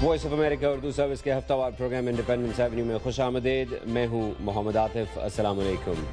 Voice of America Urdu service کے ہفتہ وار programme independence avenue میں خوش آمدید. میں ہوں محمد عاطف. السلام علیکم.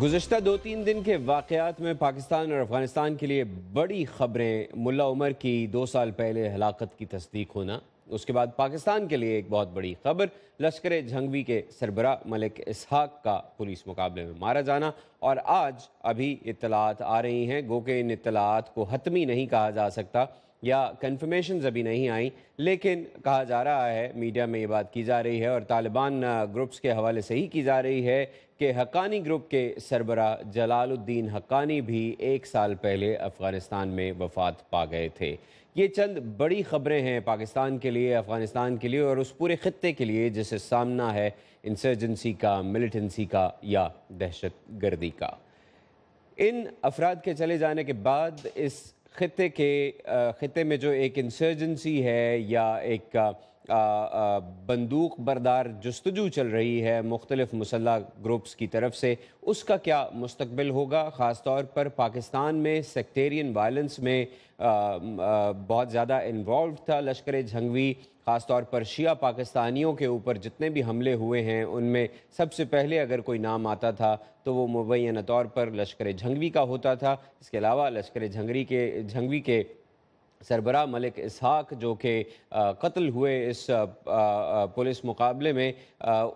گزشتہ 2-3 دن کے واقعات میں پاکستان اور افغانستان کے لیے بڑی خبریں. ملا عمر کی 2 سال پہلے ہلاکت کی تصدیق ہونا، اس کے بعد پاکستان کے لیے ایک بہت بڑی خبر لشکر جھنگوی کے سربراہ ملک اسحاق کا پولیس مقابلے میں مارا جانا، اور آج ابھی اطلاعات آ رہی ہیں. گو کہ ان اطلاعات کو حتمی نہیں کہا جا سکتا یا کنفرمیشنز ابھی نہیں آئیں، لیکن کہا جا رہا ہے، میڈیا میں یہ بات کی جا رہی ہے اور طالبان گروپس کے حوالے سے ہی کی جا رہی ہے کہ حقانی گروپ کے سربراہ جلال الدین حقانی بھی 1 سال پہلے افغانستان میں وفات پا گئے تھے. یہ چند بڑی خبریں ہیں پاکستان کے لیے، افغانستان کے لیے اور اس پورے خطے کے لیے جسے سامنا ہے انسرجنسی کا، ملیٹنسی کا یا دہشت گردی کا. ان افراد کے چلے جانے کے بعد اس خطے میں جو ایک انسرجنسی ہے یا ایک بندوق بردار جستجو چل رہی ہے مختلف مسلح گروپس کی طرف سے، اس کا کیا مستقبل ہوگا؟ خاص طور پر پاکستان میں سیکٹیرین وائلنس میں بہت زیادہ انوالوڈ تھا لشکر جھنگوی. خاص طور پر شیعہ پاکستانیوں کے اوپر جتنے بھی حملے ہوئے ہیں ان میں سب سے پہلے اگر کوئی نام آتا تھا تو وہ مبینہ طور پر لشکر جھنگوی کا ہوتا تھا. اس کے علاوہ لشکر جھنگوی کے سربراہ ملک اسحاق جو کہ قتل ہوئے اس پولیس مقابلے میں،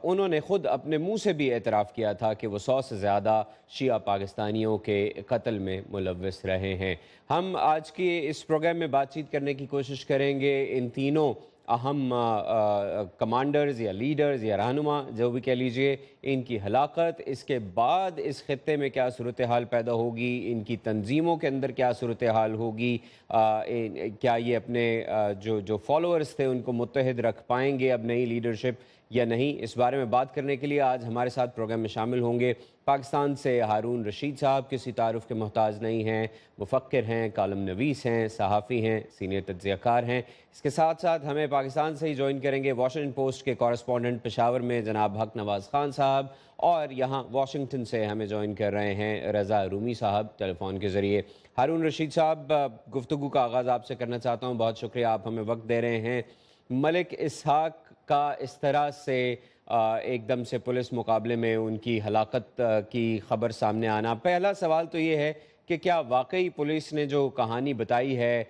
انہوں نے خود اپنے منہ سے بھی اعتراف کیا تھا کہ وہ 100 سے زیادہ شیعہ پاکستانیوں کے قتل میں ملوث رہے ہیں. ہم آج کے اس پروگرام میں بات چیت کرنے کی کوشش کریں گے ان تینوں اہم کمانڈرز یا لیڈرز یا رہنما جو بھی کہہ لیجئے، ان کی ہلاکت، اس کے بعد اس خطے میں کیا صورتحال پیدا ہوگی، ان کی تنظیموں کے اندر کیا صورتحال ہوگی، کیا یہ اپنے جو فالوورز تھے ان کو متحد رکھ پائیں گے اب نئی لیڈرشپ یا نہیں. اس بارے میں بات کرنے کے لیے آج ہمارے ساتھ پروگرام میں شامل ہوں گے پاکستان سے ہارون رشید صاحب. کسی تعارف کے محتاج نہیں ہیں، مفکر ہیں، کالم نویس ہیں، صحافی ہیں، سینئر تجزیہ کار ہیں. اس کے ساتھ ساتھ ہمیں پاکستان سے ہی جوائن کریں گے واشنگٹن پوسٹ کے کورسپونڈنٹ پشاور میں جناب حق نواز خان صاحب، اور یہاں واشنگٹن سے ہمیں جوائن کر رہے ہیں رضا رومی صاحب ٹیلی فون کے ذریعے. ہارون رشید صاحب، گفتگو کا آغاز آپ سے کرنا چاہتا ہوں. بہت شکریہ، آپ ہمیں وقت دے رہے ہیں. ملک اسحاق کا اس طرح سے ایک دم سے پولیس مقابلے میں ان کی ہلاکت کی خبر سامنے آنا، پہلا سوال تو یہ ہے کہ کیا واقعی پولیس نے جو کہانی بتائی ہے،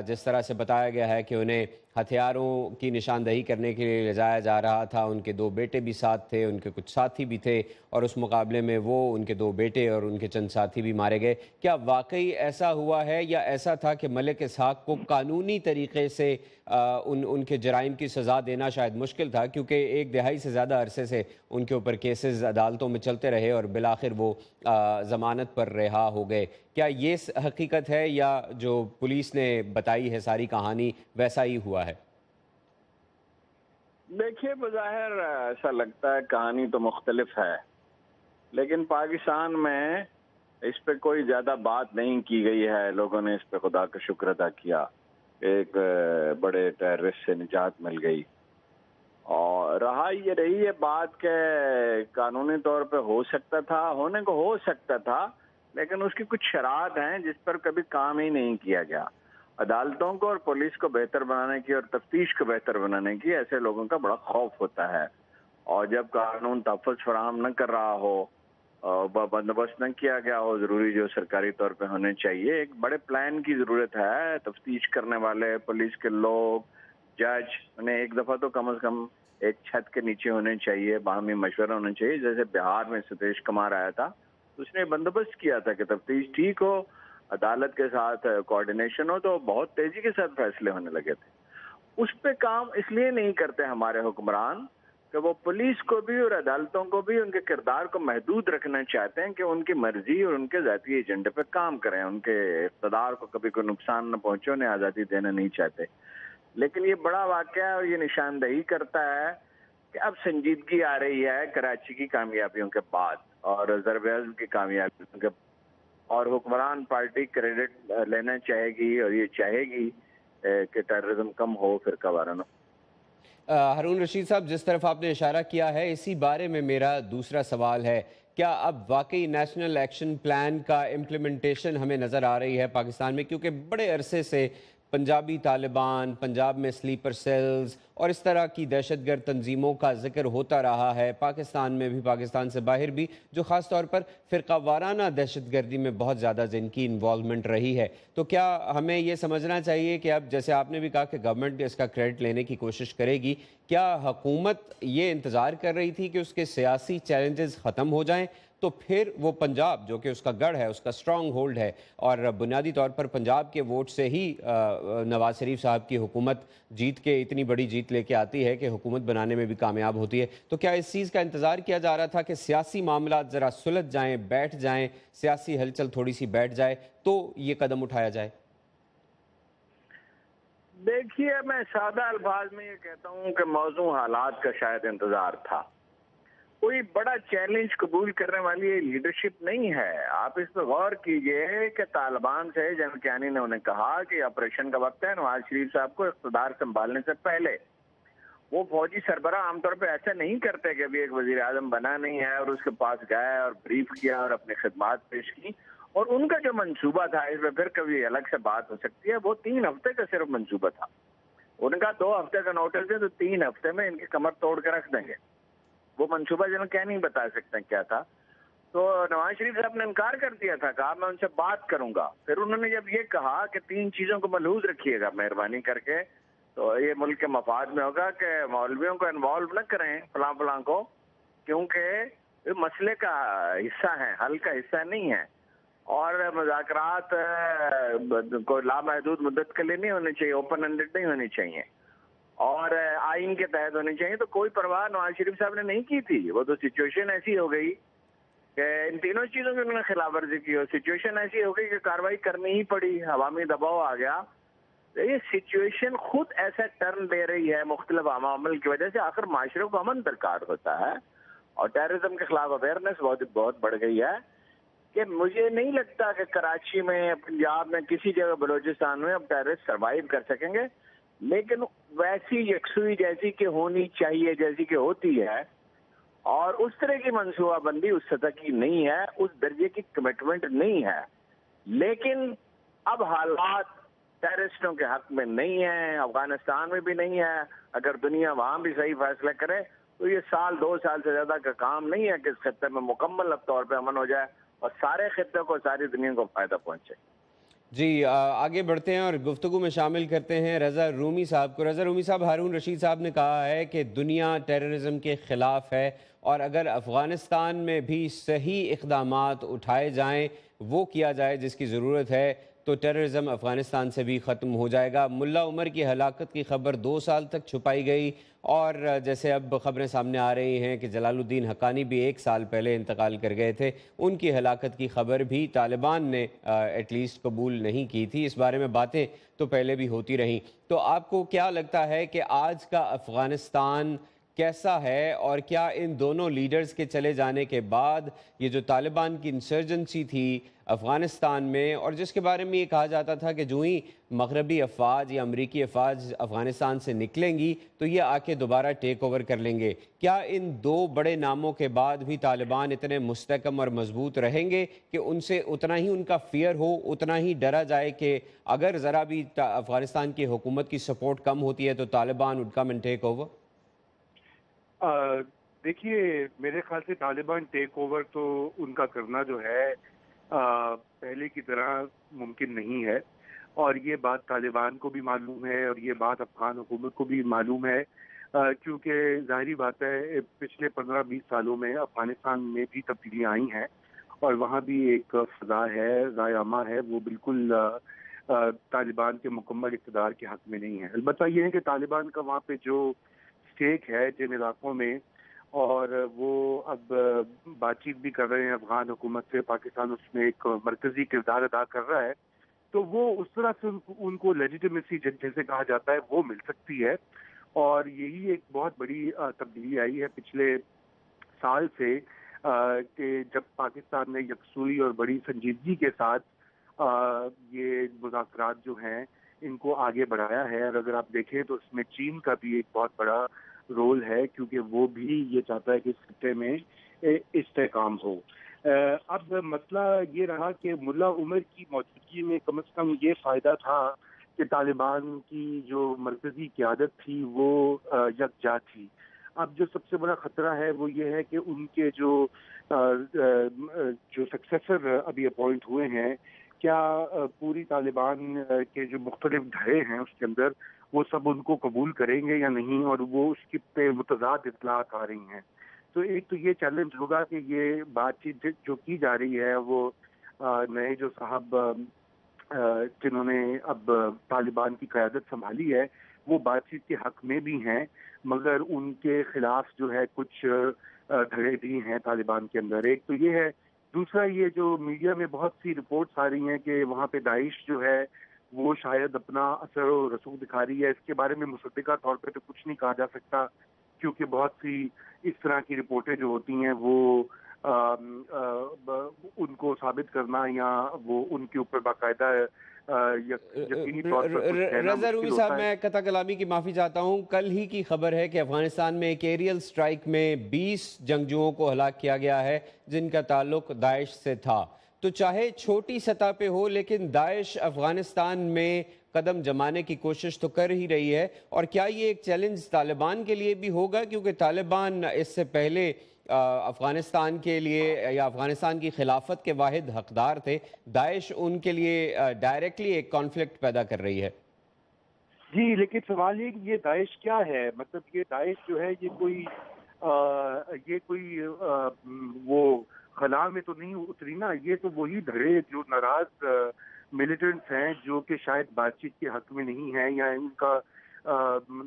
جس طرح سے بتایا گیا ہے کہ انہیں ہتھیاروں کی نشاندہی کرنے کے لیے لے جایا جا رہا تھا، ان کے 2 بیٹے بھی ساتھ تھے، ان کے کچھ ساتھی بھی تھے، اور اس مقابلے میں وہ ان کے 2 بیٹے اور ان کے چند ساتھی بھی مارے گئے، کیا واقعی ایسا ہوا ہے یا ایسا تھا کہ ملک اسحاق کو قانونی طریقے سے ان کے جرائم کی سزا دینا شاید مشکل تھا، کیونکہ 1 دہائی سے زیادہ عرصے سے ان کے اوپر کیسز عدالتوں میں چلتے رہے اور بالآخر وہ ضمانت پر رہا ہو گئے. کیا یہ حقیقت ہے یا جو پولیس نے بتائی ہے ساری کہانی ویسا ہی ہوا ہے؟ دیکھیے، بظاہر ایسا لگتا ہے کہانی تو مختلف ہے، لیکن پاکستان میں اس پہ کوئی زیادہ بات نہیں کی گئی ہے. لوگوں نے اس پہ خدا کا شکر ادا کیا کہ ایک بڑے ٹیررسٹ سے نجات مل گئی، اور رہی ہے بات کہ قانونی طور پہ ہو سکتا تھا، ہونے کو ہو سکتا تھا، لیکن اس کی کچھ شرائط ہیں جس پر کبھی کام ہی نہیں کیا گیا. عدالتوں کو اور پولیس کو بہتر بنانے کی اور تفتیش کو بہتر بنانے کی ایسے لوگوں کا بڑا خوف ہوتا ہے، اور جب قانون تحفظ فراہم نہ کر رہا ہو، بندوبست نہ کیا گیا ہو ضروری جو سرکاری طور پہ ہونے چاہیے، ایک بڑے پلان کی ضرورت ہے. تفتیش کرنے والے پولیس کے لوگ، جج، انہیں ایک دفعہ تو کم از کم ایک چھت کے نیچے ہونے چاہیے، باہمی مشورہ ہونا چاہیے. جیسے بہار میں ستیش کمار آیا تھا، اس نے بندوبست کیا تھا کہ تفتیش ٹھیک ہو، عدالت کے ساتھ کوارڈینیشن ہو، تو بہت تیزی کے ساتھ فیصلے ہونے لگے تھے. اس پہ کام اس لیے نہیں کرتے ہمارے حکمران کہ وہ پولیس کو بھی اور عدالتوں کو بھی ان کے کردار کو محدود رکھنا چاہتے ہیں کہ ان کی مرضی اور ان کے ذاتی ایجنڈے پہ کام کریں، ان کے اقتدار کو کبھی کوئی نقصان نہ پہنچے، انہیں آزادی دینا نہیں چاہتے. لیکن یہ بڑا واقعہ ہے اور یہ نشاندہی کرتا ہے کہ اب سنجیدگی آ رہی ہے کراچی کی کامیابیوں کے بعد اور ضرب عضب کی کامیابیوں کے، اور حکمران پارٹی کریڈٹ لینا چاہے گی اور یہ چاہے گی کہ ٹیررزم کم ہو، فرقہ وارانہ. ہارون رشید صاحب، جس طرف آپ نے اشارہ کیا ہے اسی بارے میں میرا دوسرا سوال ہے، کیا اب واقعی نیشنل ایکشن پلان کا امپلیمنٹیشن ہمیں نظر آ رہی ہے پاکستان میں؟ کیونکہ بڑے عرصے سے पंजाबी तालिबान, पंजाब में स्लीपर सेल्स और इस तरह की दहशत गर्द तंजीमों का जिक्र होता रहा है, पाकिस्तान में भी, पाकिस्तान से बाहर भी, जो ख़ास तौर पर फ़िरका वाराना दहशत गर्दी में बहुत ज़्यादा जिनकी इन्वॉल्वमेंट रही है। तो क्या हमें ये समझना चाहिए कि अब जैसे आपने भी कहा कि गवर्नमेंट इसका क्रेडिट लेने की कोशिश करेगी, क्या हुकूमत ये इंतज़ार कर रही थी कि उसके सियासी चैलेंजेस ख़त्म हो जाएं, तो फिर वो पंजाब जो कि उसका गढ़ है, उसका स्ट्रॉन्ग होल्ड है और बुनियादी तौर पर पंजाब के वोट से ही नवाज शरीफ साहब की हुकूमत जीत के इतनी बड़ी जीत लेके आती है कि हुकूमत बनाने में भी कामयाब होती है। तो क्या इस चीज़ का इंतज़ार किया जा रहा था कि सियासी मामला ज़रा सुलझ जाएं, बैठ जाएं, सियासी हलचल थोड़ी सी बैठ जाए तो ये कदम उठाया जाए? देखिए, मैं सादा अल्फाज में ये कहता हूँ कि मौजू हालात का शायद इंतजार था। कोई बड़ा चैलेंज कबूल करने वाली ये लीडरशिप नहीं है। आप इस पर गौर कीजिए कि तालिबान से जनरल कियानी ने उन्हें कहा कि ऑपरेशन का वक्त है, नवाज शरीफ साहब को इख्तिदार संभालने से पहले। वो फौजी सरबराह आमतौर पे ऐसा नहीं करते कि अभी एक वजीर आजम बना नहीं है और उसके पास गए और ब्रीफ किया और अपनी खिदमात पेश की। और उनका जो मंसूबा था, इस पर फिर कभी अलग से बात हो सकती है, वो 3 हफ्ते का सिर्फ मंसूबा था। उनका 2 हफ्ते का नोटिस है, तो 3 हफ्ते में इनकी कमर तोड़ के रख देंगे। वो मंसूबा जनरल क्या नहीं बता सकते क्या था। तो नवाज शरीफ साहब ने इनकार कर दिया था, कहा मैं उनसे बात करूंगा। फिर उन्होंने जब ये कहा कि 3 चीजों को मलहूज रखिएगा मेहरबानी करके, तो ये मुल्क के मफाद में होगा कि मौलवियों को इन्वॉल्व न करें फलां फलां को, क्योंकि ये मसले का हिस्सा है, हल का हिस्सा नहीं है। और मुज़ाकरात कोई लामहदूद मुद्दत के लिए नहीं होने चाहिए, ओपन एंडेड नहीं होनी चाहिए और आइन के तहत होनी चाहिए। तो कोई परवाह नवाज शरीफ साहब ने नहीं की थी। वो तो सिचुएशन ऐसी हो गई कि इन तीनों चीज़ों की उन्होंने खिलाफ वर्जी की और सिचुएशन ऐसी हो गई कि कार्रवाई करनी ही पड़ी, अवामी दबाव आ गया। तो ये सिचुएशन खुद ऐसा टर्न ले रही है मुख्तलिफ अवामल की वजह से। आखिर माशरे को अमन दरकार होता है और टेररिज्म के खिलाफ अवेयरनेस बहुत बढ़ गई है कि मुझे नहीं लगता कि कराची में, पंजाब में, किसी जगह बलूचिस्तान में अब टेररिस्ट सर्वाइव कर सकेंगे। लेकिन वैसी यकसुई जैसी कि होनी चाहिए, जैसी कि होती है, और उस तरह की मनसूबाबंदी उस सतह की नहीं है, उस दर्जे की कमिटमेंट नहीं है। लेकिन अब हालात टेररिस्टों के हक में नहीं है, अफगानिस्तान में भी नहीं है। अगर दुनिया वहां भी सही फैसला करे तो ये 2 साल से ज्यादा का काम नहीं है कि इस खत्ते में मुकम्मल तौर पर अमन हो जाए और सारे खत्ते को, सारी दुनिया को फायदा पहुंचे। जी, आगे बढ़ते हैं और गुफ्तगू में शामिल करते हैं रज़ा रूमी साहब को। रज़ा रूमी साहब, हारून रशीद साहब ने कहा है कि दुनिया टेररिज्म के ख़िलाफ़ है और अगर अफ़गानिस्तान में भी सही इक़दामात उठाए जाएं, वो किया जाए जिसकी ज़रूरत है, तो टेररिज्म अफ़गानिस्तान से भी ख़त्म हो जाएगा। मुल्ला उमर की हलाकत की खबर 2 साल तक छुपाई गई और जैसे अब ख़बरें सामने आ रही हैं कि जलालुद्दीन हक्कानी भी 1 साल पहले इंतकाल कर गए थे, उनकी हलाकत की खबर भी तालिबान ने एटलीस्ट कबूल नहीं की थी। इस बारे में बातें तो पहले भी होती रहीं। तो आपको क्या लगता है कि आज का अफ़गानिस्तान कैसा है और क्या इन दोनों लीडर्स के चले जाने के बाद ये जो तालिबान की इंसर्जेंसी थी अफ़गानिस्तान में, और जिसके बारे में ये कहा जाता था कि जो ही मगरबी अफवाज या अमरीकी अफवाज अफ़गानिस्तान से निकलेंगी तो ये आके दोबारा टेक ओवर कर लेंगे, क्या इन 2 बड़े नामों के बाद भी तालिबान इतने मुस्तकम और मजबूत रहेंगे कि उनसे उतना ही उनका फियर हो, उतना ही डरा जाए कि अगर ज़रा भी अफ़गानिस्तान की हुकूमत की सपोर्ट कम होती है तो Taliban would come and take over? देखिए, मेरे ख्याल से तालिबान टेक ओवर तो उनका करना जो है पहले की तरह मुमकिन नहीं है और ये बात तालिबान को भी मालूम है और ये बात अफगान हुकूमत को भी मालूम है, क्योंकि जाहिर बात है पिछले 15-20 सालों में अफगानिस्तान में भी तब्दीलियाँ आई हैं और वहाँ भी एक फ़ज़ा है, राय-आमा है, वो बिल्कुल तालिबान के मुकम्मल इक़्तिदार के हक़ में नहीं है। अलबत्ता ये है कि तालिबान का वहाँ पे जो स्टेक है जिन इलाकों में, और वो अब बातचीत भी कर रहे हैं अफगान हुकूमत से, पाकिस्तान उसमें एक मरकजी किरदार अदा कर रहा है, तो वो उस तरह से उनको लेजिटिमेसी जैसे कहा जाता है वो मिल सकती है। और यही एक बहुत बड़ी तब्दीली आई है पिछले साल से कि जब पाकिस्तान ने यकसुई और बड़ी संजीदगी के साथ ये मुज़ाकरात जो हैं इनको आगे बढ़ाया है। और अगर आप देखें तो इसमें चीन का भी एक बहुत बड़ा रोल है, क्योंकि वो भी ये चाहता है कि इस खत्ते में इस्तेहकाम हो। अब मसला ये रहा कि मुल्ला उमर की मौजूदगी में कम से कम ये फ़ायदा था کہ طالبان کی جو مرکزی قیادت تھی وہ یکجا تھی. اب جو سب سے بڑا خطرہ ہے وہ یہ ہے کہ ان کے جو سکسیسر ابھی اپوائنٹ ہوئے ہیں، کیا پوری طالبان کے جو مختلف دھڑے ہیں اس کے اندر وہ سب ان کو قبول کریں گے یا نہیں، اور وہ اس کی پہ متضاد اطلاعات آ رہی ہیں. تو ایک تو یہ چیلنج ہوگا کہ یہ بات چیت جو کی جا رہی ہے وہ نئے جو صاحب جنہوں نے اب طالبان کی قیادت سنبھالی ہے وہ بات چیت کے حق میں بھی ہیں، مگر ان کے خلاف جو ہے کچھ دھڑے بھی ہیں طالبان کے اندر. ایک تو یہ ہے. دوسرا یہ جو میڈیا میں بہت سی رپورٹس آ رہی ہیں کہ وہاں پہ داعش جو ہے وہ شاید اپنا اثر و رسوخ دکھا رہی ہے. اس کے بارے میں مصدقہ طور پہ تو کچھ نہیں کہا جا سکتا، کیونکہ بہت سی اس طرح کی رپورٹیں جو ہوتی ہیں وہ ان کو ثابت کرنا یا وہ ان کے اوپر باقاعدہ یقینی طور پر کچھ کہنا رضا رومی مشکل صاحب، ہوتا ہے. میں قطع کلامی کی معافی چاہتا ہوں. کل ہی کی خبر ہے کہ افغانستان میں ایک ایریل سٹرائک میں 20 جنگجوؤں کو ہلاک کیا گیا ہے جن کا تعلق داعش سے تھا. تو چاہے چھوٹی سطح پہ ہو لیکن داعش افغانستان میں قدم جمانے کی کوشش تو کر ہی رہی ہے. اور کیا یہ ایک چیلنج طالبان کے لیے بھی ہوگا، کیونکہ طالبان اس سے پہلے افغانستان کے لیے یا افغانستان کی خلافت کے واحد حقدار تھے، داعش ان کے لیے ڈائریکٹلی ایک کانفلکٹ پیدا کر رہی ہے. جی، لیکن سوال یہ کہ یہ داعش کیا ہے؟ مطلب یہ داعش جو ہے یہ کوئی وہ خلا میں تو نہیں اتری نا. یہ تو وہی دھڑے جو ناراض ملیٹنٹس ہیں جو کہ شاید بات چیت کے حق میں نہیں ہیں یا ان کا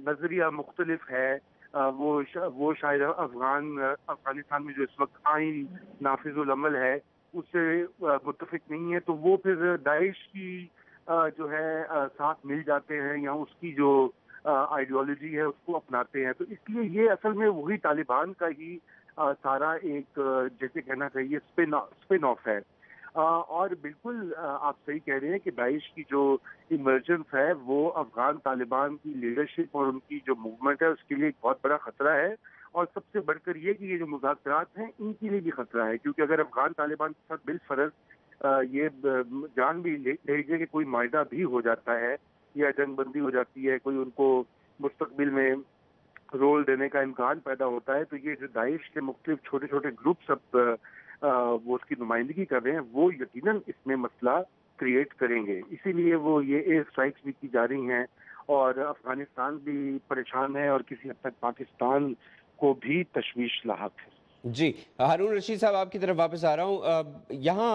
نظریہ مختلف ہے. وہ شاید افغانستان میں جو اس وقت آئین نافذ العمل ہے اس سے متفق نہیں ہے، تو وہ پھر داعش کی جو ہے ساتھ مل جاتے ہیں یا اس کی جو آئیڈیالوجی ہے اس کو اپناتے ہیں. تو اس لیے یہ اصل میں وہی طالبان کا ہی سارا ایک جیسے کہنا چاہیے اسپن آف ہے. اور بالکل آپ صحیح کہہ رہے ہیں کہ داعش کی جو ایمرجنس ہے وہ افغان طالبان کی لیڈرشپ اور ان کی جو موومنٹ ہے اس کے لیے ایک بہت بڑا خطرہ ہے. اور سب سے بڑھ کر یہ کہ یہ جو مذاکرات ہیں ان کے لیے بھی خطرہ ہے، کیونکہ اگر افغان طالبان کے ساتھ بالفرض یہ جان بھی لے لیجیے کہ کوئی معاہدہ بھی ہو جاتا ہے یا جنگ بندی ہو جاتی ہے، کوئی ان کو مستقبل میں رول دینے کا امکان پیدا ہوتا ہے، تو یہ جو داعش کے مختلف چھوٹے چھوٹے گروپس اب وہ اس کی نمائندگی کر رہے ہیں وہ یقیناً اس میں مسئلہ کریٹ کریں گے. اسی لیے وہ یہ ایئر اسٹرائکس بھی کی جا رہی ہیں اور افغانستان بھی پریشان ہے اور کسی حد تک پاکستان کو بھی تشویش لاحق ہے. جی ہارون رشید صاحب، آپ کی طرف واپس آ رہا ہوں. یہاں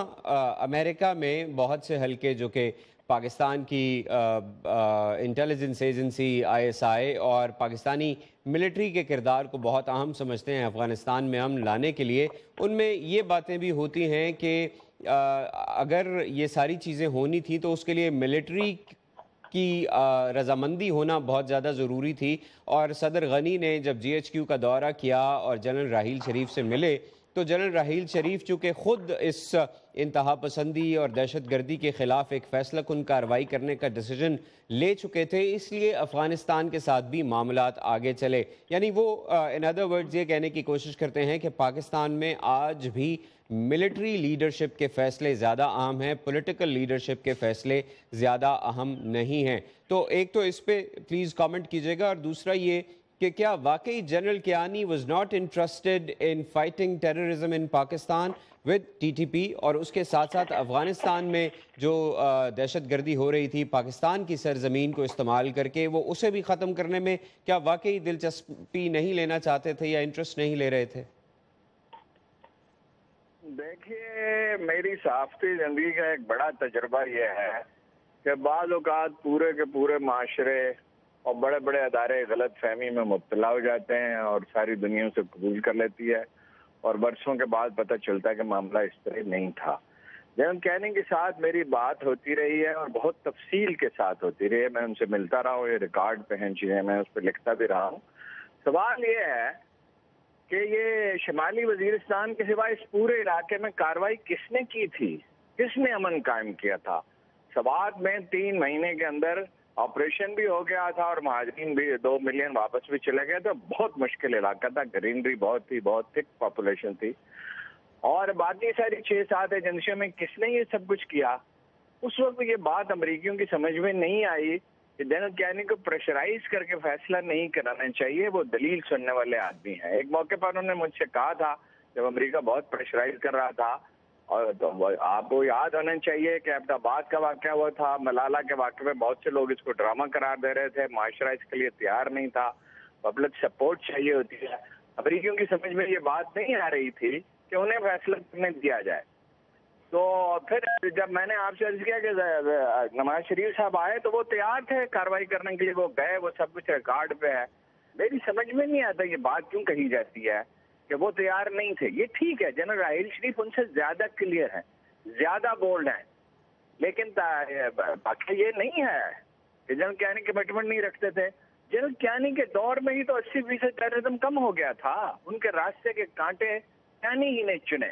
امریکہ میں بہت سے حلقے جو کہ پاکستان کی انٹیلیجنس ایجنسی ISI اور پاکستانی ملٹری کے کردار کو بہت اہم سمجھتے ہیں افغانستان میں امن لانے کے لیے، ان میں یہ باتیں بھی ہوتی ہیں کہ اگر یہ ساری چیزیں ہونی تھی تو اس کے لیے ملٹری کی رضامندی ہونا بہت زیادہ ضروری تھی. اور صدر غنی نے جب GHQ کا دورہ کیا اور جنرل راحیل شریف سے ملے تو جنرل راحیل شریف چونکہ خود اس انتہا پسندی اور دہشت گردی کے خلاف ایک فیصلہ کن کارروائی کرنے کا ڈیسیجن لے چکے تھے، اس لیے افغانستان کے ساتھ بھی معاملات آگے چلے. یعنی وہ ان ادر ورڈز یہ کہنے کی کوشش کرتے ہیں کہ پاکستان میں آج بھی ملٹری لیڈرشپ کے فیصلے زیادہ اہم ہیں، پولیٹیکل لیڈرشپ کے فیصلے زیادہ اہم نہیں ہیں. تو ایک تو اس پہ پلیز کامنٹ کیجیے گا، اور دوسرا یہ کہ کیا واقعی General Kayani was not interested in fighting terrorism in Pakistan with TTP، اور اس کے ساتھ ساتھ افغانستان میں جو دہشت گردی ہو رہی تھی پاکستان کی سرزمین کو استعمال کر کے، وہ اسے بھی ختم کرنے میں کیا واقعی دلچسپی نہیں لینا چاہتے تھے یا انٹرسٹ نہیں لے رہے تھے؟ دیکھیے، میری صحافتی زندگی کا ایک بڑا تجربہ یہ ہے کہ بعض اوقات پورے کے پورے معاشرے اور بڑے بڑے ادارے غلط فہمی میں مبتلا ہو جاتے ہیں اور ساری دنیا سے قبول کر لیتی ہے، اور برسوں کے بعد پتہ چلتا ہے کہ معاملہ اس طرح نہیں تھا. جنرل کینی کے ساتھ میری بات ہوتی رہی ہے اور بہت تفصیل کے ساتھ ہوتی رہی ہے. میں ان سے ملتا رہا ہوں، یہ ریکارڈ پہ ہیں چیزیں، میں اس پہ لکھتا بھی رہا ہوں. سوال یہ ہے کہ یہ شمالی وزیرستان کے سوا اس پورے علاقے میں کارروائی کس نے کی تھی؟ کس نے امن قائم کیا تھا؟ سوات میں 3 مہینے کے اندر آپریشن بھی ہو گیا تھا اور مہاجرین بھی 2 ملین واپس بھی چلے گئے تھے. بہت مشکل علاقہ تھا، گرینری بہت تھی، بہت تھک پاپولیشن تھی. اور باقی ساری 6-7 ایجنسیوں میں کس نے یہ سب کچھ کیا؟ उस वक्त ये बात अमरीकियों की समझ में नहीं आई कि जनरल कैनी को प्रेशराइज करके फैसला नहीं कराना चाहिए, वो दलील सुनने वाले आदमी हैं। एक मौके पर उन्होंने मुझसे कहा था जब अमेरिका बहुत प्रेशराइज कर रहा था, और तो आपको याद होना चाहिए कि अहमदाबाद का वाक़या हुआ था, मलाला के वाक़े में बहुत से लोग इसको ड्रामा करार दे रहे थे, माशरा इसके लिए तैयार नहीं था, पब्लिक सपोर्ट चाहिए होती है। अमरीकियों की समझ में ये बात नहीं आ रही थी कि उन्हें फैसला करने दिया जाए। तो फिर जब मैंने आपसे अर्ज किया कि नवाज शरीफ साहब आए तो वो तैयार थे कार्रवाई करने के लिए, वो गए, वो सब कुछ रिकॉर्ड पे है। मेरी समझ में नहीं आता ये बात क्यों कही जाती है कि वो तैयार नहीं थे। ये ठीक है, जनरल राहील शरीफ उनसे ज्यादा क्लियर है, ज्यादा बोल्ड है, लेकिन बाकी ये नहीं है कि जनरल कैनी कमिटमेंट नहीं रखते थे। जनरल कैनी के दौर में ही तो 80% टेररिज्म कम हो गया था। उनके रास्ते के कांटे कैनी ही ने चुने,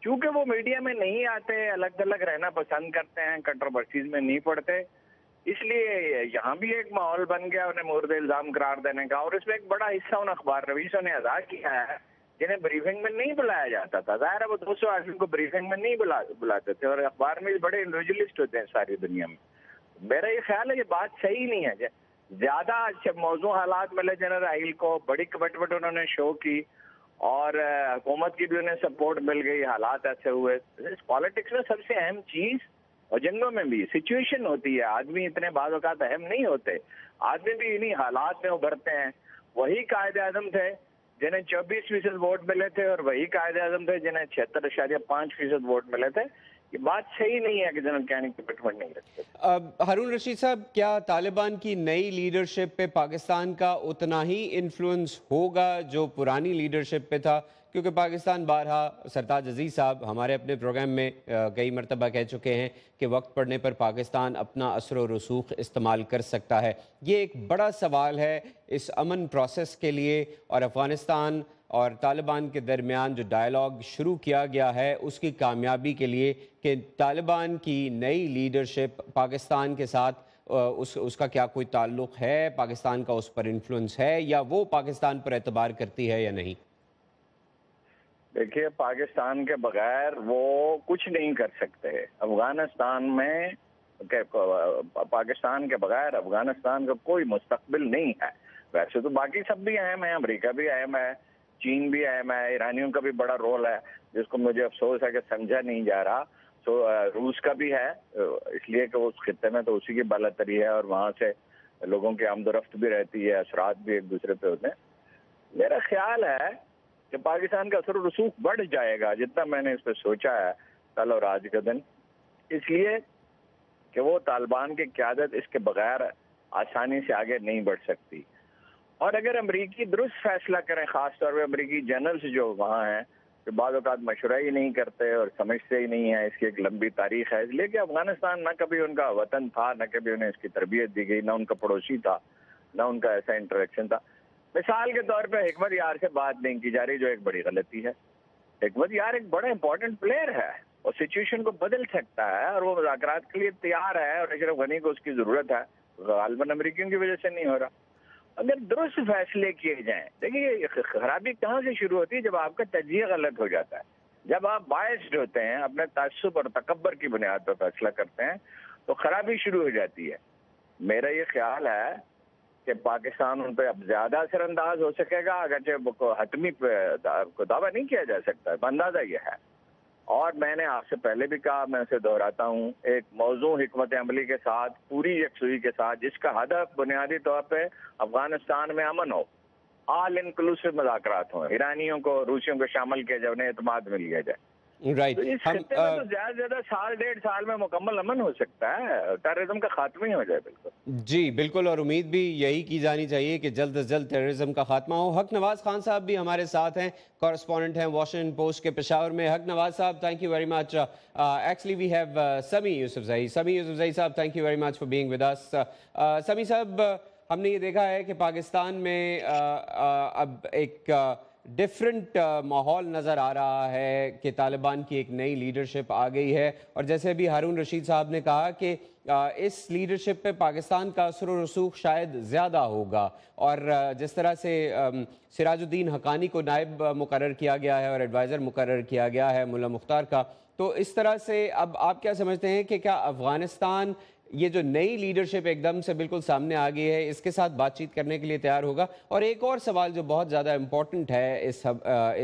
क्योंकि वो मीडिया में नहीं आते, अलग थलग रहना पसंद करते हैं, कंट्रोवर्सीज में नहीं पड़ते, इसलिए यहाँ भी एक माहौल बन गया उन्हें मुर्द इल्जाम करार देने का। और इसमें एक बड़ा हिस्सा उन अखबार रवीशों ने अदा किया है जिन्हें ब्रीफिंग में नहीं बुलाया जाता था। जाहिर है वो 200 आदमी को ब्रीफिंग में नहीं बुलाते थे, और अखबार में बड़े इंडिविजुअलिस्ट होते हैं सारी दुनिया में। मेरा ये ख्याल है ये बात सही नहीं है। ज्यादा अच्छे मौजूद हालात मिले जनरल राहील को, बड़ी कमिटमेंट उन्होंने शो की, और हुकूमत की भी उन्हें सपोर्ट मिल गई, हालात ऐसे हुए। पॉलिटिक्स में सबसे अहम चीज, और जंगों में भी सिचुएशन होती है, आदमी इतने बाद औक़ात अहम नहीं होते, आदमी भी इन्हीं हालात में उभरते हैं। वही कायदे आज़म थे जिन्हें 24% वोट मिले थे, और वही कायदे आज़म थे जिन्हें 76.5% वोट मिले थे। ये बात सही नहीं है कि जनरल कैनी कमिटमेंट नहीं रखते। हारून रशीद साहब, क्या तालिबान की नई लीडरशिप पे पाकिस्तान का उतना ही इन्फ्लुएंस होगा जो पुरानी लीडरशिप पे था? क्योंकि पाकिस्तान बारहा, सरताज अजीज़ साहब हमारे अपने प्रोग्राम में कई मरतबा कह चुके हैं कि वक्त पड़ने पर पाकिस्तान अपना असर व रसूख इस्तेमाल कर सकता है। ये एक बड़ा सवाल है इस अमन प्रोसेस के लिए, और अफ़गानिस्तान और तालिबान के दरमियान जो डायलॉग शुरू किया गया है उसकी कामयाबी के लिए, कि तालिबान की नई लीडरशिप पाकिस्तान के साथ उसका क्या कोई ताल्लुक़ है, पाकिस्तान का उस पर इन्फ्लुएंस है, या वो पाकिस्तान पर एतबार करती है या नहीं? देखिए, पाकिस्तान के बगैर वो कुछ नहीं कर सकते। अफगानिस्तान में पाकिस्तान के बगैर अफगानिस्तान का कोई मुस्तकबिल नहीं है। वैसे तो बाकी सब भी अहम है, अमेरिका भी अहम है, चीन भी अहम है, ईरानियों का भी बड़ा रोल है जिसको मुझे अफसोस है कि समझा नहीं जा रहा। तो रूस का भी है, इसलिए कि उस खित्ते में तो उसी की बालातरी है, और वहाँ से लोगों की आमदोरफ्त भी रहती है, असरात भी एक दूसरे पे होते हैं। मेरा ख्याल है कि पाकिस्तान का असर रसूख बढ़ जाएगा, जितना मैंने इस पर सोचा है कल और आज के दिन, इसलिए कि वो तालिबान की क़यादत इसके बगैर आसानी से आगे नहीं बढ़ सकती। और अगर अमरीकी दुरुस्त फैसला करें, ख़ास तौर पर अमरीकी जनरल्स जो वहाँ हैं, जो बाद औक़ात मशवरा ही नहीं करते और समझते ही नहीं है, इसकी एक लंबी तारीख़ है। इसलिए कि अफ़गानिस्तान न कभी उनका वतन था, न कभी उन्हें इसकी तरबियत दी गई, न उनका पड़ोसी था, न उनका ऐसा इंटरेक्शन था। मिसाल के तौर पे हिकमत यार से बात नहीं की जा रही, जो एक बड़ी गलती है। हिकमत यार एक बड़ा इंपॉर्टेंट प्लेयर है और सिचुएशन को बदल सकता है, और वो मुज़ाकरात के लिए तैयार है, और अशरफ गनी को उसकी ज़रूरत है, गालिबन अमरीकियों की वजह से नहीं हो रहा। अगर दुरुस्त फैसले किए जाएं, देखिए खराबी कहाँ से शुरू होती है? जब आपका तज्जिया गलत हो जाता है, जब आप बायस्ड होते हैं, अपने ताज्जुब और तकब्बर की बुनियाद पर फैसला करते हैं, तो खराबी शुरू हो जाती है। मेरा ये ख्याल है कि पाकिस्तान उन पर अब ज्यादा असरअंदाज हो सकेगा, अगरचे हतमी को दावा नहीं किया जा सकता, अंदाजा ये है। और मैंने आपसे पहले भी कहा, मैं उसे दोहराता हूँ, एक मौजू हिकमत अमली के साथ, पूरी यकसुई के साथ, जिसका हदफ बुनियादी तौर पे अफगानिस्तान में अमन हो, ऑल इंक्लूसिव मुज़ाकरात हों, ईरानियों को, रूसियों को शामिल किया जाए, उन्हें एतमाद मिल गया जाए। राइट, तो इस खित्ते में तो ज्यादा से ज्यादा साल डेढ़ साल में मुकम्मल अमन हो सकता है, टेररिज्म का खात्मा ही हो जाए। बिल्कुल जी, बिल्कुल, और उम्मीद भी यही की जानी चाहिए कि जल्द से जल्द टेररिज्म का खात्मा हो। हक नवाज खान साहब भी हमारे साथ हैं, कॉरेस्पॉन्डेंट हैं वॉशिंगटन पोस्ट के पेशावर में। Haq Nawaz sahab, thank you very much. Actually we have Sami Yousafzai sahab, thank you very much for being with us. Sami sahab, हमने ये देखा है कि पाकिस्तान में अब एक डिफरेंट माहौल नज़र आ रहा है कि तालिबान की एक नई लीडरशिप आ गई है, और जैसे अभी हारून रशीद साहब ने कहा कि इस लीडरशिप पे पाकिस्तान का असर व रसूख शायद ज़्यादा होगा, और जिस तरह से सिराजुद्दीन हक़ानी को नायब मुकर्रर किया गया है और एडवाइज़र मुकर्रर किया गया है मुल्ला मुख्तार का, تو اس طرح سے اب آپ کیا سمجھتے ہیں کہ کیا افغانستان یہ جو نئی لیڈرشپ ایک دم سے بالکل سامنے آ گئی ہے اس کے ساتھ بات چیت کرنے کے لیے تیار ہوگا؟ اور ایک اور سوال جو بہت زیادہ امپورٹنٹ ہے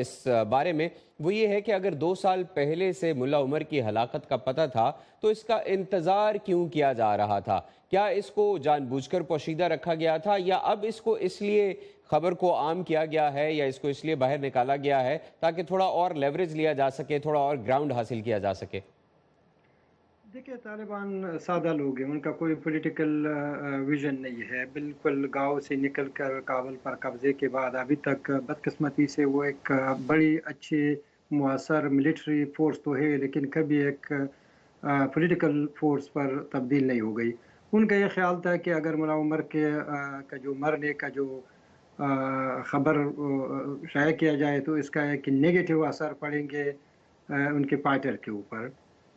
اس بارے میں، وہ یہ ہے کہ اگر 2 سال پہلے سے ملا عمر کی ہلاکت کا پتہ تھا تو اس کا انتظار کیوں کیا جا رہا تھا؟ کیا اس کو جان بوجھ کر پوشیدہ رکھا گیا تھا، یا اب اس کو اس لیے خبر کو عام کیا گیا ہے، یا اس کو اس لیے باہر نکالا گیا ہے تاکہ تھوڑا اور لیوریج لیا جا سکے، تھوڑا اور گراؤنڈ حاصل کیا جا سکے؟ دیکھیے، طالبان سادہ لوگ ہیں، ان کا کوئی پولیٹیکل ویژن نہیں ہے. بالکل گاؤں سے نکل کر کابل پر قبضے کے بعد ابھی تک بدقسمتی سے وہ ایک بڑی اچھی مؤثر ملٹری فورس تو ہے، لیکن کبھی ایک پولیٹیکل فورس پر تبدیل نہیں ہو گئی. ان کا یہ خیال تھا کہ اگر ملا عمر کا جو مرنے کا جو خبر شائع کیا جائے تو اس کا ایک نیگیٹو اثر پڑیں گے ان کے پارٹر کے اوپر.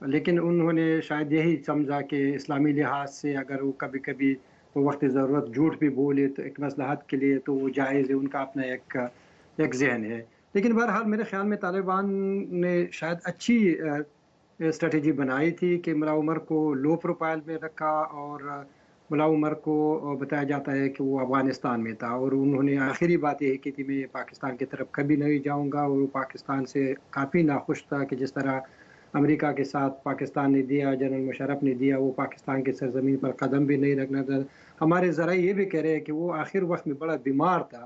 لیکن انہوں نے شاید یہی سمجھا کہ اسلامی لحاظ سے اگر وہ کبھی کبھی وہ وقت ضرورت جھوٹ بھی بولے تو ایک مصلحت کے لیے تو وہ جائز ہے، ان کا اپنا ایک ذہن ہے. لیکن بہرحال میرے خیال میں طالبان نے شاید اچھی اسٹریٹجی بنائی تھی کہ ملا عمر کو لو پروفائل میں رکھا، اور ملا عمر کو بتایا جاتا ہے کہ وہ افغانستان میں تھا، اور انہوں نے آخری بات یہ کی تھی میں پاکستان کی طرف کبھی نہیں جاؤں گا، اور وہ پاکستان سے کافی ناخوش تھا کہ جس طرح امریکہ کے ساتھ پاکستان نے دیا، جنرل مشرف نے دیا، وہ پاکستان کی سرزمین پر قدم بھی نہیں رکھنا تھا. ہمارے ذرائع یہ بھی کہہ رہے ہیں کہ وہ آخر وقت میں بڑا بیمار تھا،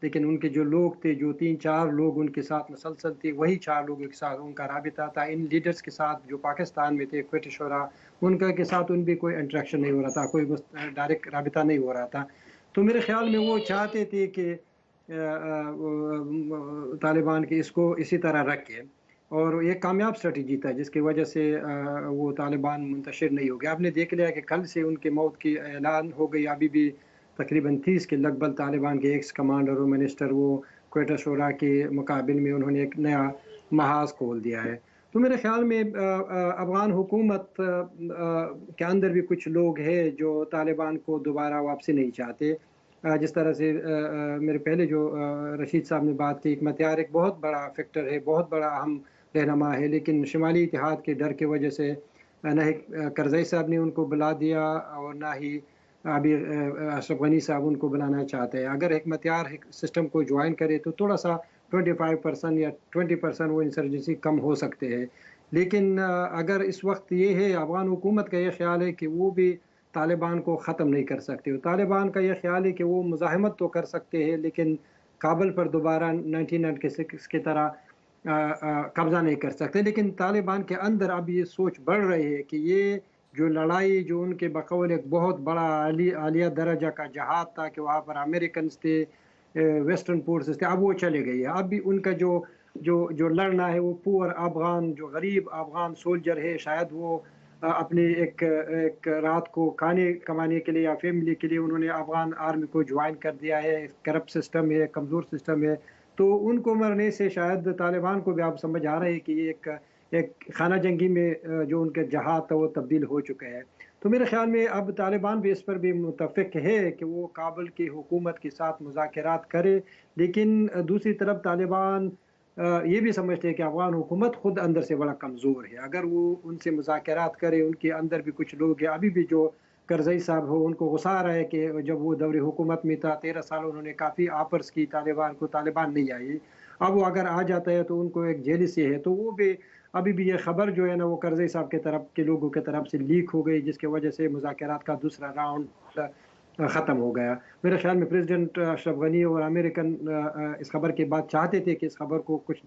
لیکن ان کے جو لوگ تھے، جو 3-4 لوگ ان کے ساتھ مسلسل تھے، وہی 4 لوگوں کے ساتھ ان کا رابطہ تھا. ان لیڈرز کے ساتھ جو پاکستان میں تھے، کوئٹہ شورا، ان کے ساتھ ان بھی کوئی انٹریکشن نہیں ہو رہا تھا، کوئی ڈائریکٹ رابطہ نہیں ہو رہا تھا. تو میرے خیال میں وہ چاہتے تھے کہ طالبان کی اس کو اسی طرح رکھے، اور یہ کامیاب اسٹریٹجی تھا جس کی وجہ سے وہ طالبان منتشر نہیں ہو گیا. آپ نے دیکھ لیا کہ کل سے ان کے موت کی اعلان ہو گئی. ابھی بھی تقریباً 30 کے لگ بھگ طالبان کے ایکس کمانڈر اور منسٹر وہ کوئٹہ شورا کے مقابل میں انہوں نے ایک نیا محاذ کھول دیا ہے. تو میرے خیال میں افغان حکومت کے اندر بھی کچھ لوگ ہیں جو طالبان کو دوبارہ واپسی نہیں چاہتے. جس طرح سے میرے پہلے جو رشید صاحب نے بات کی، حکمت یار ایک بہت بڑا فیکٹر ہے، بہت بڑا اہم رہنما ہے، لیکن شمالی اتحاد کے ڈر کی وجہ سے نہ ہی کرزئی صاحب نے ان کو بلا دیا، اور نہ ہی ابھی اشرف غنی صاحب ان کو بلانا چاہتے ہیں. اگر حکمت یار سسٹم کو جوائن کرے تو تھوڑا سا 25% یا 20% وہ انسرجنسی کم ہو سکتے ہیں. لیکن اگر اس وقت یہ ہے، افغان حکومت کا یہ خیال ہے کہ وہ بھی طالبان کو ختم نہیں کر سکتے. طالبان کا یہ خیال ہے کہ وہ مزاحمت تو کر سکتے ہیں، لیکن کابل پر دوبارہ 1996 کی طرح قبضہ نہیں کر سکتے. لیکن طالبان کے اندر اب یہ سوچ بڑھ رہی ہے کہ یہ جو لڑائی جو ان کے بقول ایک بہت بڑا عالیہ درجہ کا جہاد تھا کہ وہاں پر امریکنز تھے، ویسٹرن فورسز تھے، اب وہ چلے گئی ہے. اب بھی ان کا جو لڑنا ہے وہ پور افغان، جو غریب افغان سولجر ہے، شاید وہ اپنی ایک رات کو کھانے کمانے کے لیے یا فیملی کے لیے انہوں نے افغان آرمی کو جوائن کر دیا ہے. کرپٹ سسٹم ہے، کمزور سسٹم ہے، تو ان کو مرنے سے شاید طالبان کو بھی آپ سمجھ آ رہے ہے کہ یہ ایک خانہ جنگی میں جو ان کے جہاد تھا وہ تبدیل ہو چکا ہے. تو میرے خیال میں اب طالبان بھی اس پر بھی متفق ہے کہ وہ کابل کی حکومت کے ساتھ مذاکرات کرے، لیکن دوسری طرف طالبان یہ بھی سمجھتے ہیں کہ افغان حکومت خود اندر سے بڑا کمزور ہے. اگر وہ ان سے مذاکرات کرے، ان کے اندر بھی کچھ لوگ ہیں ابھی بھی جو کرزئی صاحب ہو، ان کو غصہ آ رہا ہے کہ جب وہ دور حکومت میں تھا 13 سال انہوں نے کافی آفرز کی طالبان کو، طالبان نہیں آئی. اب وہ اگر آ جاتا ہے تو ان کو ایک جیلی سے ہے. تو وہ بھی ابھی بھی یہ خبر جو ہے نا وہ کرزئی صاحب کے طرف کے لوگوں کی طرف سے لیک ہو گئی، جس کی وجہ سے مذاکرات کا دوسرا راؤنڈ ختم ہو گیا. میرے خیال میں پریزیڈنٹ اشرف غنی اور امریکن اس خبر کے بعد چاہتے تھے کہ اس خبر کو کچھ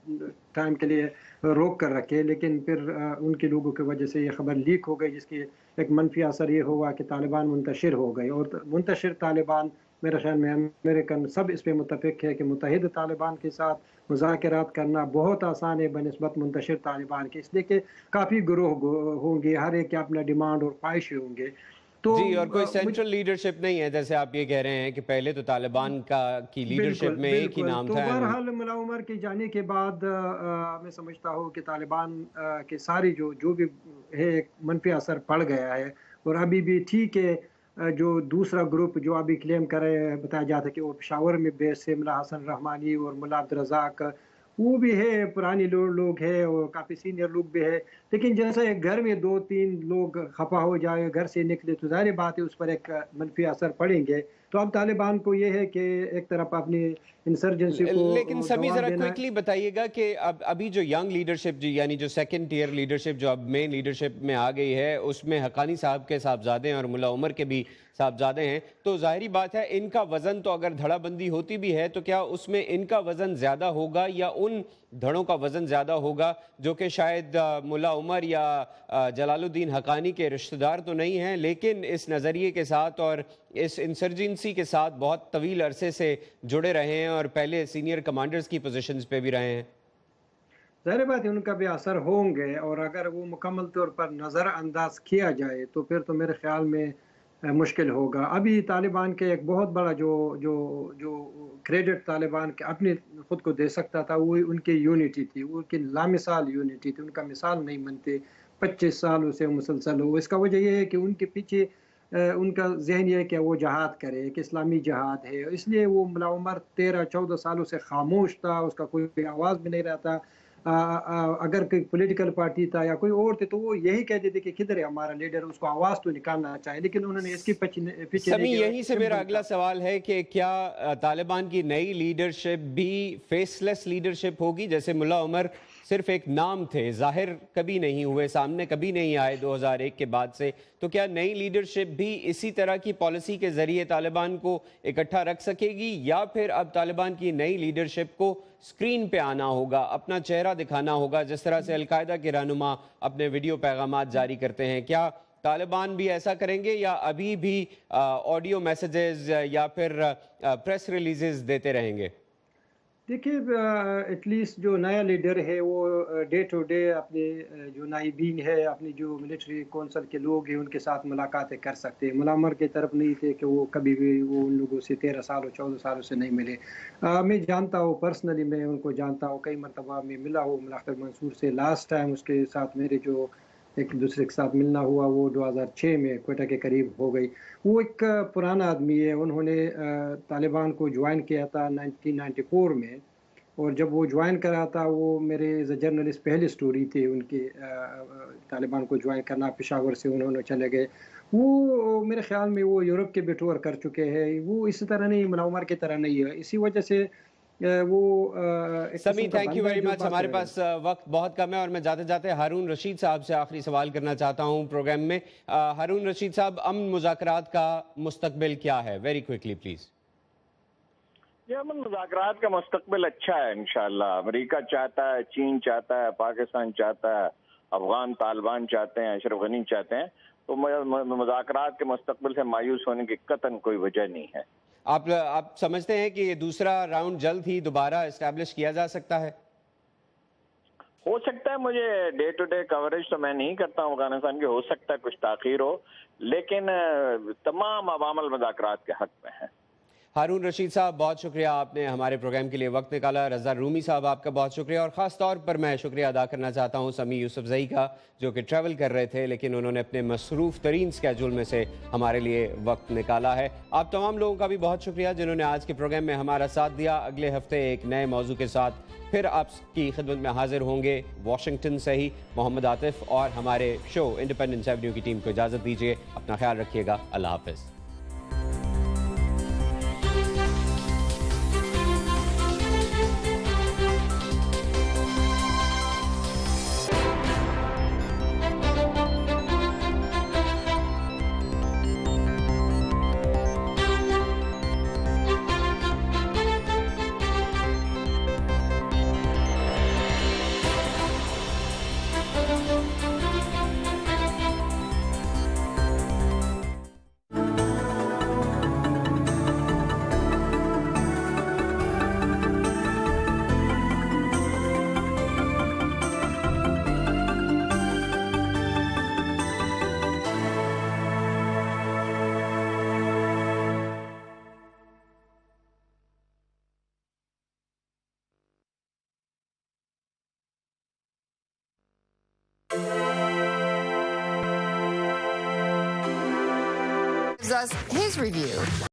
ٹائم کے لیے روک کر رکھے، لیکن پھر ان کے لوگوں کی وجہ سے یہ خبر لیک ہو گئی، جس کی ایک منفی اثر یہ ہوا کہ طالبان منتشر ہو گئے. اور منتشر طالبان میرے خیال میں امریکن سب اس پہ متفق ہے کہ متحد طالبان کے ساتھ مذاکرات کرنا بہت آسان ہے بنسبت منتشر طالبان کے، اس لیے کہ کافی گروہ ہوں گے، ہر ایک کے اپنا ڈیمانڈ اور خواہشیں ہوں گے. تو جی، اور کوئی سینٹرل لیڈرشپ نہیں ہے جیسے آپ یہ کہہ رہے ہیں کہ پہلے تو طالبان کی لیڈرشپ میں ایک ہی نام تو تھا. بہرحال ملا عمر کے جانے کے بعد میں سمجھتا ہوں کہ طالبان کے ساری جو بھی ہے ایک منفی اثر پڑ گیا ہے. اور ابھی بھی ٹھیک ہے، جو دوسرا گروپ جو ابھی کلیم کر رہے ہیں، بتایا جاتا ہے کہ وہ پشاور میں بیس ہے، ملا حسن رحمانی اور ملا عبدالرزاق، वो भी है, पुराने लोग हैं और काफ़ी सीनियर लोग भी है। लेकिन जैसा एक घर में 2-3 लोग खफ़ा हो जाए, घर से निकले तो ज़ाहिर बात है उस पर एक मनफ़ी असर पड़ेंगे। तो अब तालिबान को ये है कि एक तरफ अपनी इंसर्जेंसी को लेकिन समी दबाव जरा देना है। क्विकली बताइएगा कि अब अभी जो यंग लीडरशिप जी यानी जो सेकंड टियर लीडरशिप जो अब मेन लीडरशिप में आ गई है उसमें हक्कानी साहब के साहबजादे हैं और मुल्ला उमर के भी साहबजादे हैं, तो जाहिर बात है इनका वजन तो अगर धड़ाबंदी होती भी है तो क्या उसमें इनका वजन ज्यादा होगा या उन धड़ों का वजन ज्यादा होगा जो कि शायद मुल्ला उमर या जलालुद्दीन हक्कानी के रिश्तेदार तो नहीं हैं लेकिन इस नज़रिए के साथ और इस इंसर्जेंसी के साथ बहुत तवील अरसे से जुड़े रहे हैं और पहले सीनियर कमांडर्स की पोजीशंस पे भी रहे हैं। ज़ाहिर बात है उनका भी असर होंगे और अगर वो मुकम्मल तौर पर नज़रअंदाज किया जाए तो फिर तो मेरे ख़्याल में मुश्किल होगा। अभी तालिबान के एक बहुत बड़ा जो जो जो क्रेडिट तालिबान के अपने ख़ुद को दे सकता था वो उनकी यूनिटी थी, वो उनकी लामिसाल यूनिटी थी, उनका मिसाल नहीं बनते 25 सालों से मुसलसल हो। इसका वजह ये है कि उनके पीछे उनका ज़हन ये है कि वो जहाद करे, एक इस्लामी जहाद है, इसलिए वो मुल्ला उमर 13-14 सालों से खामोश था, उसका कोई आवाज़ भी नहीं रहता। अगर कोई पॉलिटिकल पार्टी था या कोई और थे तो वो यही कहते थे कि किधर है हमारा लीडर, उसको आवाज़ तो निकालना चाहिए, लेकिन उन्होंने इसके पीछे समी नहीं गया। यहीं से मेरा अगला सवाल है कि क्या तालिबान की नई लीडरशिप भी फेसलेस लीडरशिप होगी? जैसे मुल्ला उमर सिर्फ एक नाम थे, जाहिर कभी नहीं हुए, सामने कभी नहीं आए 2001 के बाद से, तो क्या नई लीडरशिप भी इसी तरह की पॉलिसी के जरिए तालिबान को इकट्ठा रख सकेगी या फिर अब तालिबान की नई लीडरशिप को स्क्रीन पे आना होगा, अपना चेहरा दिखाना होगा, जिस तरह से अलकायदा के रहनुमा अपने वीडियो पैगामात जारी करते हैं? क्या तालिबान भी ऐसा करेंगे या अभी भी ऑडियो मैसेजेस या फिर प्रेस रिलीजेस देते रहेंगे? देखिए एटलीस्ट जो नया लीडर है वो डे टू डे अपने जो नाइबीन है, अपनी जो मिलिट्री कौंसल के लोग हैं उनके साथ मुलाकातें कर सकते हैं। मुल्ला उमर की तरफ नहीं थे कि वो कभी भी वो उन लोगों से 13 साल और 14 सालों से नहीं मिले। मैं जानता हूँ पर्सनली, मैं उनको जानता हूँ, कई मरतबा मैं मिला हूँ मुल्ला अख्तर मंसूर से। लास्ट टाइम उसके साथ मेरे जो एक दूसरे के साथ मिलना हुआ वो 2006 में क्वेटा के करीब हो गई। वो एक पुराना आदमी है, उन्होंने तालिबान को ज्वाइन किया था 1994 में और जब वो ज्वाइन करा था वो मेरे एज अ जर्नलिस्ट पहली स्टोरी थी उनकी तालिबान को ज्वाइन करना। पेशावर से उन्होंने चले गए। वो मेरे ख्याल में वो यूरोप के भी टूर कर चुके हैं, वो इस तरह नहीं, मुल्ला उमर की तरह नहीं है। इसी वजह से वो एक समी किस्म का थैंक यू बंदा है वेरी जो मच। बात हमारे करेगा। पास वक्त बहुत कम है और मैं जाते जाते हारून रशीद साहब से आखिरी सवाल करना चाहता हूं प्रोग्राम में। हारून रशीद साहब, अमन मुज़ाकरात का मुस्तकबिल क्या है? Very quickly please. ये अमन मुज़ाकरात का मुस्तकबिल अच्छा है इंशाअल्लाह। अमेरिका चाहता है, चीन चाहता है, पाकिस्तान चाहता है, अफगान तालिबान चाहते हैं, अशरफ गनी चाहते हैं, तो मुज़ाकरात के मुस्तकबिल से मायूस होने की कतन कोई वजह नहीं है। आप समझते हैं कि ये दूसरा राउंड जल्द ही दोबारा एस्टैब्लिश किया जा सकता है? हो सकता है, मुझे डे टू डे कवरेज तो मैं नहीं करता हूँ अफगानिस्तान की, हो सकता है कुछ ताख़ीर हो, लेकिन तमाम अवामल मुज़ाकरात के हक में है। हारून रशीद साहब, बहुत शुक्रिया, आपने हमारे प्रोग्राम के लिए वक्त निकाला। रज़ा रूमी साहब, आपका बहुत शुक्रिया और ख़ास तौर पर मैं शुक्रिया अदा करना चाहता हूँ समी यूसुफजई का, जो कि ट्रैवल कर रहे थे लेकिन उन्होंने अपने मसरूफ़ तरीन स्केजूल में से हमारे लिए वक्त निकाला है। आप तमाम लोगों का भी बहुत शुक्रिया जिन्होंने आज के प्रोग्राम में हमारा साथ दिया। अगले हफ्ते एक नए मौजू के साथ फिर आपकी खिदमत में हाजिर होंगे। वाशिंगटन से ही मोहम्मद आतिफ और हमारे शो इंडिपेंडेंस एवेन्यू की टीम को इजाज़त दीजिए। अपना ख्याल रखिएगा। अल्लाह हाफ़िज़। Us his review.